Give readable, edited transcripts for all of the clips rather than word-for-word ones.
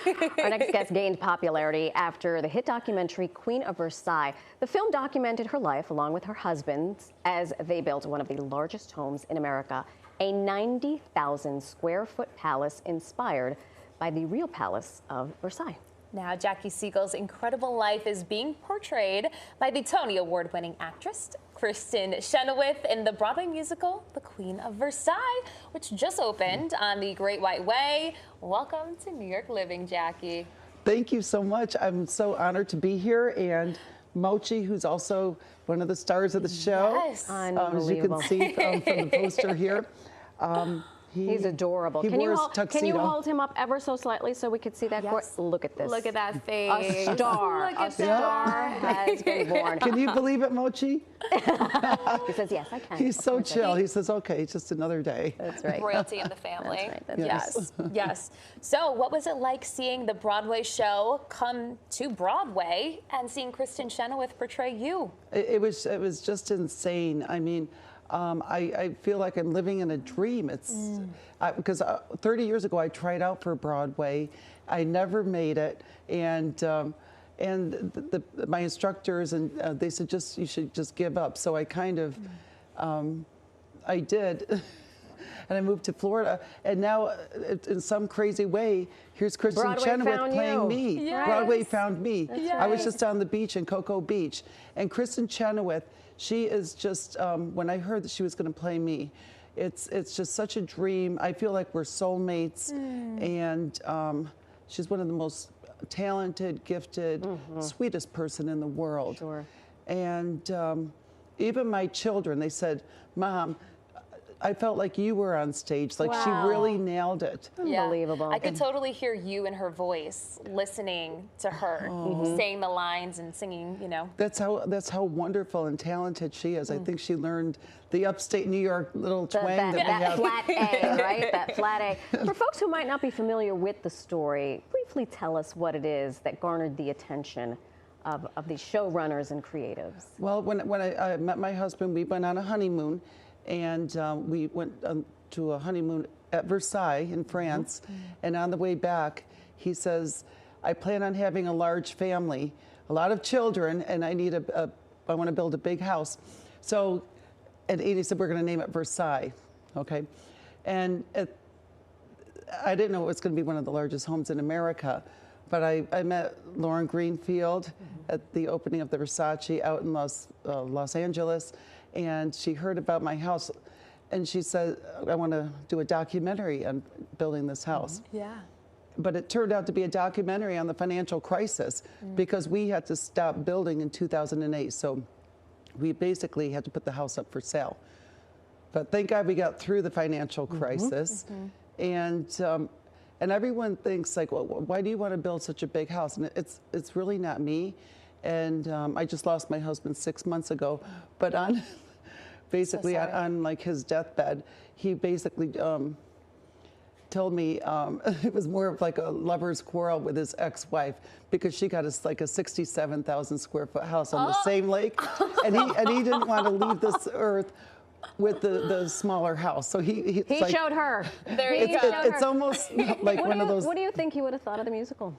Our next guest gained popularity after the hit documentary Queen of Versailles. The film documented her life along with her husband's as they built one of the largest homes in America, a 90,000 square foot palace inspired by the real palace of Versailles. Now, Jackie Siegal's incredible life is being portrayed by the Tony Award-winning actress Kristin Chenoweth in the Broadway musical The Queen of Versailles, which just opened on the Great White Way. Welcome to New York Living, Jackie. Thank you so much. I'm so honored to be here, and Mochi, who's also one of the stars of the show. Yes, as you can see from the poster here. He's adorable. Can you hold him up ever so slightly so we could see that? Yes. Look at this. Look at that face. A star. Look at a star has been born. Can you believe it, Mochi? He says, yes, I can. He's so chill. He says, okay, it's just another day. That's right. Royalty in the family. That's right. Yes, yes. So what was it like seeing the Broadway show come to Broadway and seeing Kristin Chenoweth portray you? It was just insane. I mean, I feel like I'm living in a dream. It's because 30 years ago I tried out for Broadway. I never made it, and my instructors and they said you should just give up. So I kind of I did. And I moved to Florida, and now, in some crazy way, here's Kristin Chenoweth playing me. Yes. Broadway found me. That's I was right. just on the beach in Cocoa Beach, and Kristin Chenoweth, she is just. When I heard that she was going to play me, it's just such a dream. I feel like we're soulmates, and she's one of the most talented, gifted, sweetest person in the world. Sure. And even my children, they said, "Mom, I felt like you were on stage, like she really nailed it." Unbelievable. I could totally hear you in her voice, listening to her, saying the lines and singing, you know. That's how wonderful and talented she is. I think she learned the upstate New York little twang that we have. Flat A, right? That flat A. For folks who might not be familiar with the story, briefly tell us what it is that garnered the attention of these showrunners and creatives. Well, when I met my husband, we went on a honeymoon. And we went to a honeymoon at Versailles in France. And on the way back, he says, I plan on having a large family, a lot of children, and I need I want to build a big house. So, and he said, we're going to name it Versailles, okay? And I didn't know it was going to be one of the largest homes in America, but I met Lauren Greenfield at the opening of the Versace out in Los Angeles. And she heard about my house, and she said, I want to do a documentary on building this house. Yeah. But it turned out to be a documentary on the financial crisis because we had to stop building in 2008. So we basically had to put the house up for sale. But thank God we got through the financial crisis. And everyone thinks, like, well, why do you want to build such a big house? And it's really not me. And I just lost my husband 6 months ago. But basically on like his deathbed, he basically told me it was more of like a lover's quarrel with his ex-wife because she got us like a 67,000 square foot house on the same lake, and he didn't want to leave this earth with the smaller house. So he like, showed her. There you go. It's almost like one of those. What do you think he would have thought of the musical?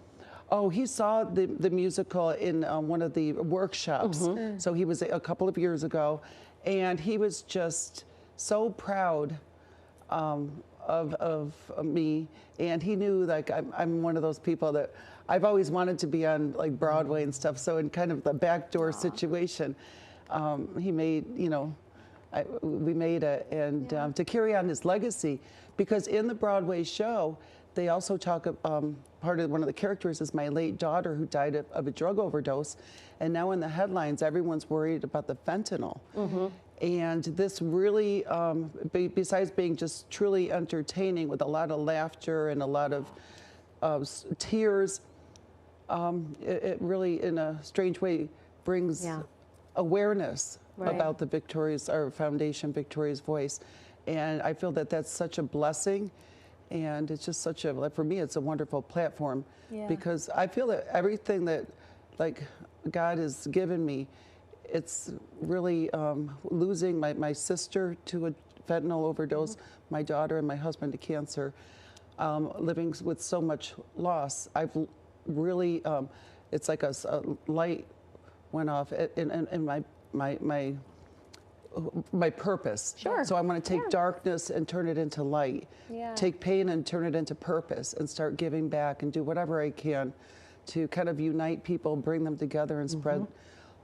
Oh, he saw the musical in one of the workshops. So he was a couple of years ago, and he was just so proud of me. And he knew, like, I'm one of those people that I've always wanted to be on, like, Broadway and stuff. So in kind of the backdoor situation, he made, you know, we made it, and to carry on his legacy, because in the Broadway show, they also talk, part of one of the characters is my late daughter who died of a drug overdose. And now in the headlines, everyone's worried about the fentanyl. And this really, besides being just truly entertaining with a lot of laughter and a lot of tears, it really, in a strange way, brings awareness about the our foundation, Victoria's Voice. And I feel that that's such a blessing. And it's just such a, like, for me, it's a wonderful platform because I feel that everything that, like, God has given me, it's really losing my sister to a fentanyl overdose, my daughter and my husband to cancer. living with so much loss, I've really, it's like a light went off in my purpose. Sure. So I want to take darkness and turn it into light. Yeah. Take pain and turn it into purpose, and start giving back and do whatever I can to kind of unite people, bring them together, and spread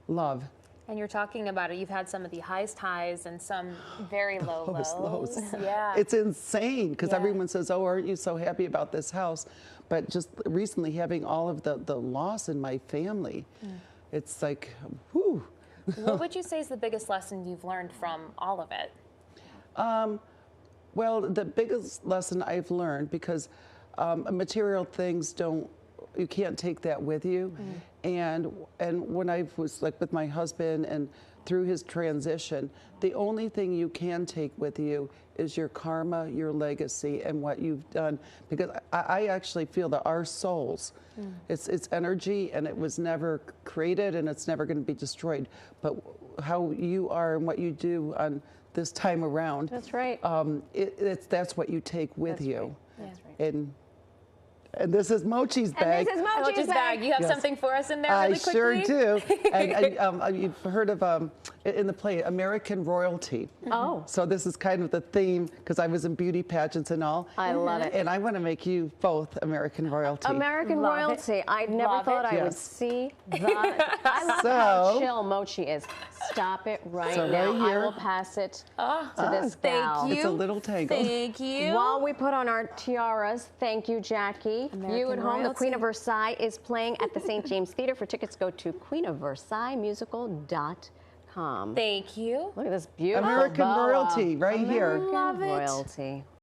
love. And you're talking about it. You've had some of the highest highs and some very low Lowest lows. Yeah. It's insane because Yeah. everyone says, "Oh, aren't you so happy about this house?" But just recently having all of the loss in my family, it's like, whew. What would you say is the biggest lesson you've learned from all of it? Well, the biggest lesson I've learned, because material things you can't take that with you. And when I was like with my husband and through his transition, the only thing you can take with you is your karma, your legacy, and what you've done. Because I actually feel that our souls, it's energy, and it was never created, and it's never going to be destroyed. But how you are and what you do on this time around, That's right. that's what you take with That's you. right. That's right. And this is Mochi's bag. And this is Mochi's bag. You have Yes. something for us in there I really quickly? sure do. And you've heard of, in the play, American royalty. Oh. So this is kind of the theme, because I was in beauty pageants and all. I love it. And I want to make you both American royalty. American Love it. royalty. I never Love thought it. I would Yes. see that. I love how So- chill Mochi is. Stop it right So now. right I here- will pass it to this Thank gal. you. It's a little tangled. Thank you. While we put on our tiaras, thank you, Jackie. You American at home, The royalty. Queen of Versailles is playing at the St. James Theater. For tickets, go to queenofversaillesmusical.com. Thank you. Look at this beautiful American boa. royalty right here. American Love it. royalty.